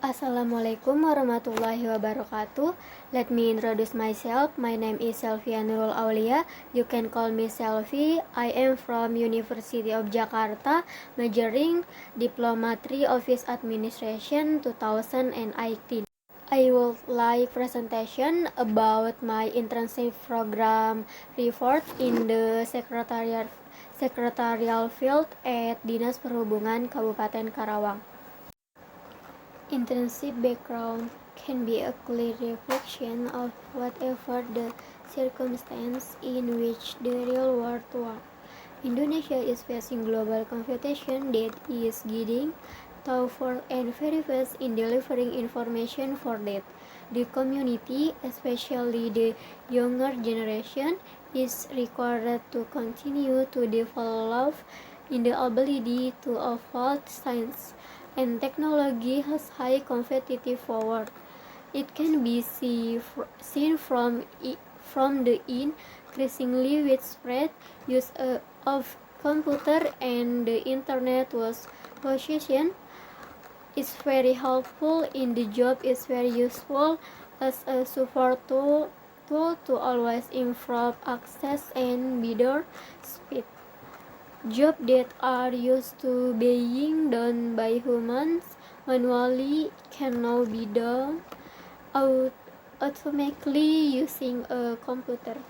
Assalamualaikum warahmatullahi wabarakatuh. Let me introduce myself. My name is Selvi Nurul Aulia. You can call me Selvi. I am from University of Jakarta, majoring Diplomatry Office Administration 2018. I would like presentation about my internship program report in the secretarial field at Dinas Perhubungan Kabupaten Karawang. Internship background can be a clear reflection of whatever the circumstance in which the real world works. Indonesia is facing global competition that is getting tougher and very fast in delivering information for that. The community, especially the younger generation, is required to continue to develop in the ability to evolve science and technology has high competitive power. It can be seen from the increasingly widespread use of computer and the internet was position is very helpful in the job is very useful as a support tool to always improve access and better speed. Jobs that are used to being done by humans manually can now be done automatically using a computer.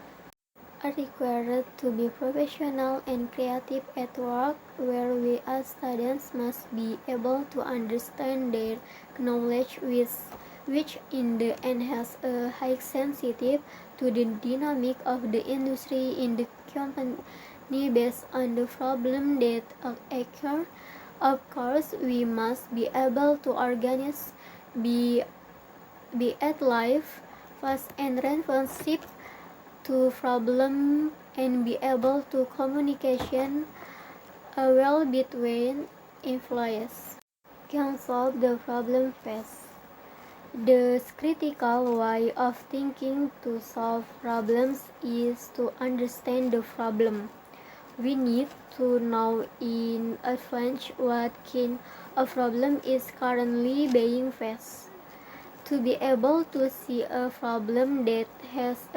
Are required to be professional and creative at work, where we as students must be able to understand their knowledge which in the end has a high sensitive to the dynamic of the industry in the company based on the problem that occur. Of course, we must be able to organize, be at life, fast and responsive to problem and be able to communication well between employees. Can solve the problem fast. The critical way of thinking to solve problems is to understand the problem. We need to know in advance what kind of problem is currently being faced. To be able to see a problem that has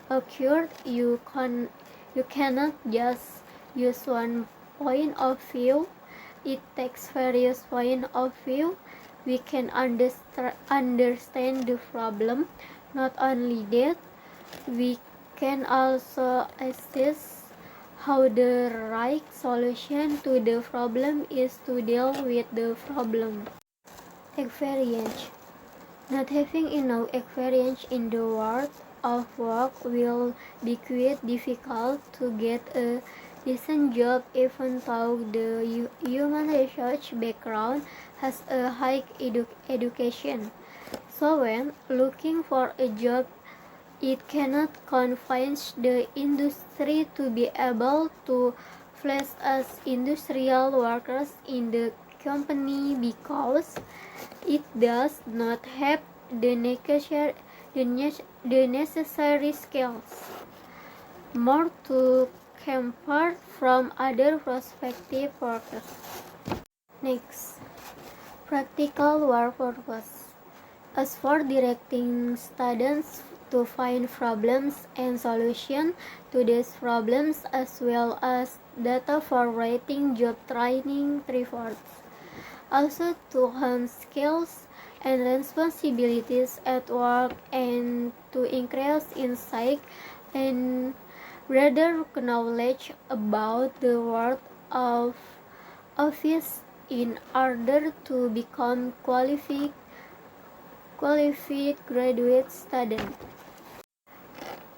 occurred, you cannot just use one point of view. It takes various points of view. We can understand the problem. Not only that, we can also assess how the right solution to the problem is to deal with the problem. Experience. Not having enough experience in the world of work will be quite difficult to get a decent job even though the human research background has a high education. So when looking for a job, it cannot confine the industry to be able to place as industrial workers in the company because it does not have the necessary skills. More to compare from other prospective workers. Next, practical work purpose. As for directing students to find problems and solutions to these problems as well as data for writing job training reports. Also to hone skills and responsibilities at work and to increase insight and broader knowledge about the world of office in order to become qualified graduate student.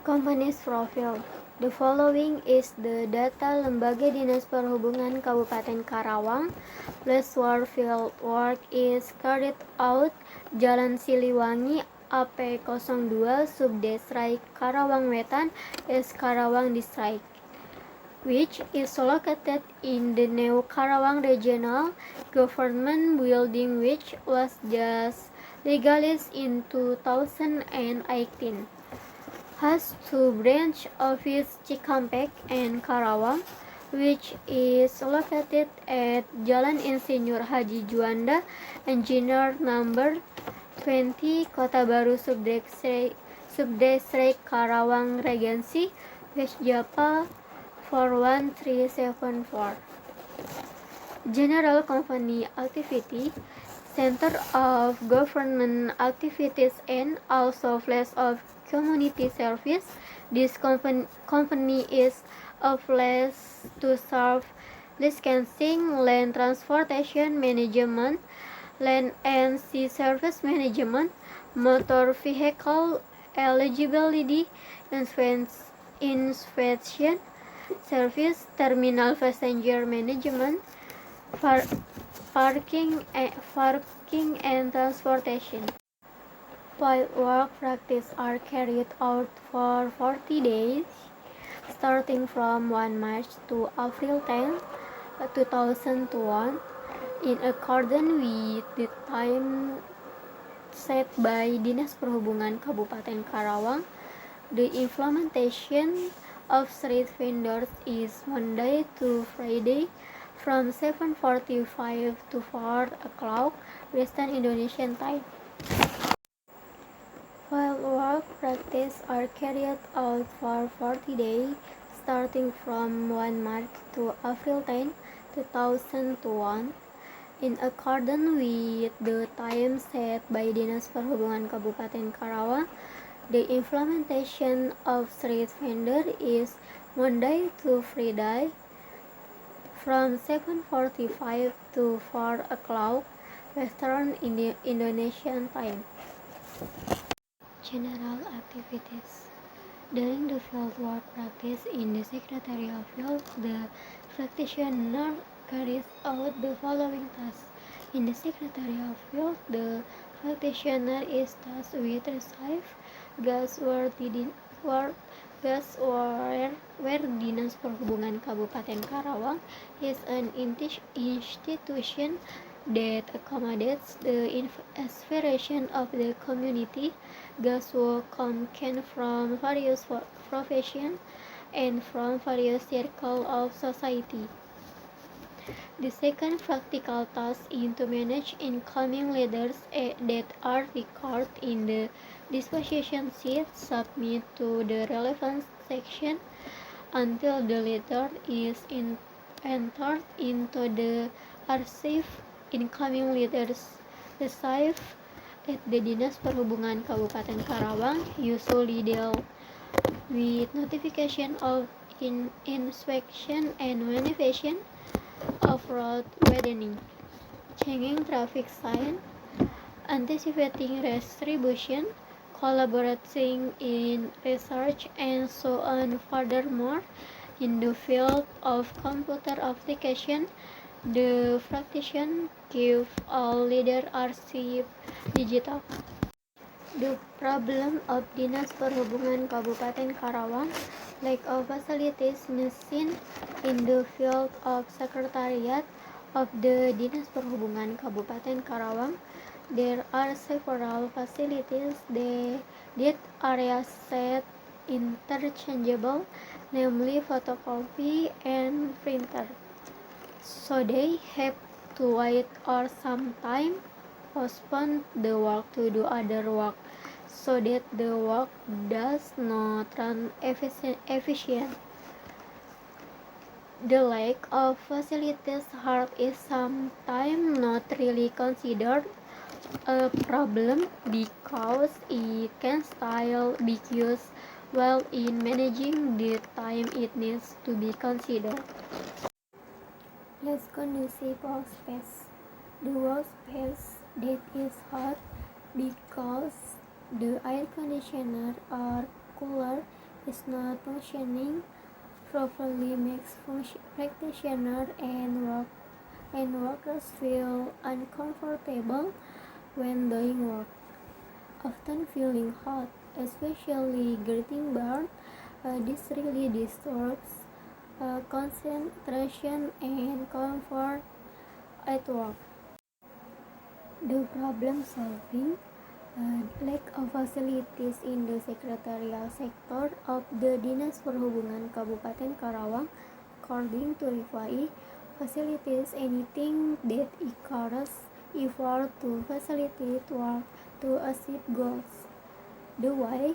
Company's profile. The following is the data Lembaga Dinas Perhubungan Kabupaten Karawang. Place where field work is carried out, Jalan Siliwangi, AP02, Subdistrik Karawang Wetan, S. Karawang District, which is located in the new Karawang Regional Government Building, which was just legalized in 2018. Has two branch offices, Cikampek and Karawang. which is located at Jalan Insinyur Haji Juanda, Engineer Number 20, Kota Baru, Subdistrik Karawang Regency, West Java 41374. General Company Activity, Center of Government Activities, and also place of community service. This company is a place to serve licensing, land transportation management, land and sea service management, motor vehicle eligibility inspection service, terminal passenger management, parking and transportation. Field work practice are carried out for 40 days, starting from 1 March to April 10, 2001, in accordance with the time set by Dinas Perhubungan Kabupaten Karawang. The implementation of street vendors is Monday to Friday from 7:45 to 4 o'clock Western Indonesian time. Field work practice are carried out for 40 days, starting from 1 March to April 10, 2001, in accordance with the time set by Dinas Perhubungan Kabupaten Karawang. The implementation of street vendor is Monday to Friday from 7:45 to 4 o'clock Western Indonesian time. General activities. During the field work practice in the Secretary of Field, the practitioner carries out the following tasks. In the Secretary of Field, the practitioner is tasked with receive gas where Dinas Perhubungan Kabupaten Karawang is an institution that accommodates the aspiration of the community. Gas work can from various professions and from various circles of society. The second practical task is to manage incoming letters that are recorded in the disposition sheet submitted to the relevant section until the letter is entered into the archive. Incoming letters received at the Dinas Perhubungan Kabupaten Karawang usually deal with notification of inspection and manifestation of road widening, changing traffic sign, anticipating distribution, collaborating in research, and so on. Furthermore, in the field of computer application, the practitioner gives all leaders archive digital. The problem of Dinas Perhubungan Kabupaten Karawang, lack of facilities machine. In the field of Secretariat of the Dinas Perhubungan Kabupaten Karawang, there are several facilities that are set interchangeable, namely photocopy and printer. So they have to wait or sometimes postpone the work to do other work, so that the work does not run efficient. The lack of facilities hard is sometimes not really considered a problem because it can still be used well in managing the time it needs to be considered. Less conducive workspace. The workspace that is hot because the air conditioner or cooler is not functioning properly makes practitioner and workers feel uncomfortable when doing work. Often feeling hot, especially getting burned, this really disturbs concentration and comfort at work. The problem solving. Lack of facilities in the secretarial sector of the Dinas Perhubungan Kabupaten Karawang according to RFI, facilitates anything that encourages effort to facilitate work to achieve goals. The way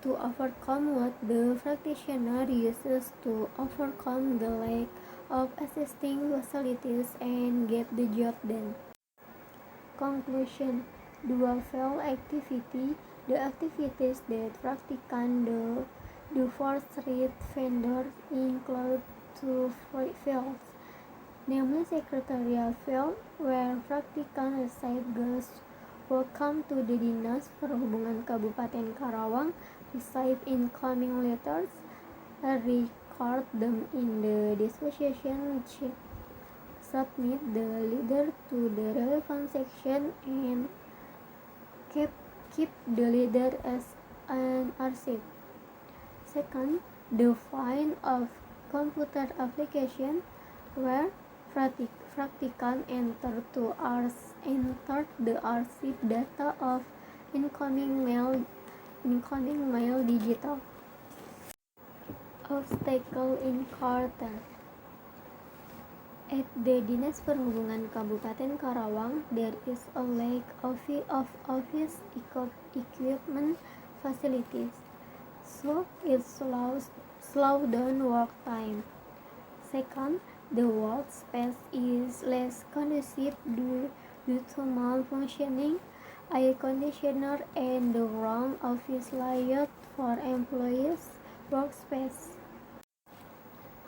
to overcome what the practitioner uses to overcome the lack of existing facilities and get the job done. Conclusion: dual-field activity. The activities that practice the four street vendors include two fields, namely secretarial field, where practical receive guests welcome to the Dinas Perhubungan Kabupaten Karawang, receive incoming letters, record them in the disposition sheet, submit the letter to the relevant section, and keep the letter as an archive. Second, the find of computer application, where practicant enter the archive data of incoming mail digital. Obstacle encounter. At the Dinas Perhubungan Kabupaten Karawang, there is a lack of office equipment facilities, so it slows down work time. Second, the workspace is less conducive due to malfunctioning air conditioner and the wrong office layout for employees' workspace.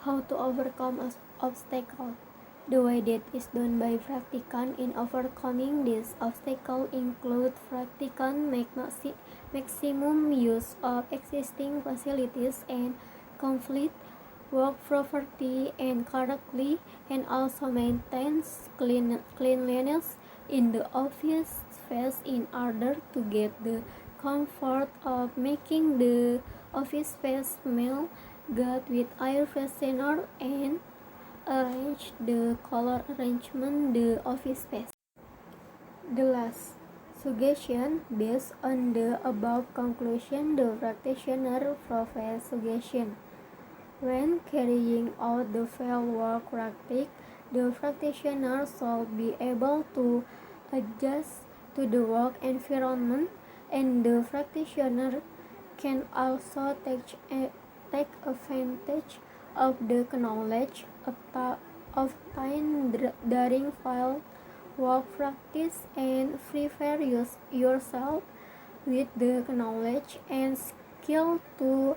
How to overcome obstacles? The way that is done by practicant in overcoming this obstacle include practicant make maximum use of existing facilities and complete work properly and correctly, and also maintains cleanliness in the office space in order to get the comfort of making the office space smell good with air freshener, and arrange the color arrangement the office space. The last suggestion: based on the above conclusion, the practitioner provides suggestion. When carrying out the field work practice, the practitioner should be able to adjust to the work environment, and the practitioner can also take advantage of the knowledge obtained during field work practice and prepare yourself with the knowledge and skill to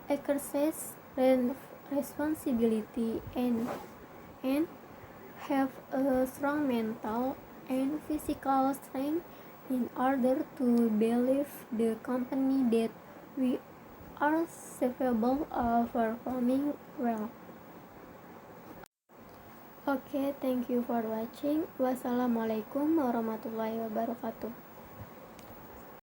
exercise responsibility and have a strong mental and physical strength in order to believe the company that we are capable of performing well. Okay, thank you for watching. Wassalamualaikum warahmatullahi wabarakatuh.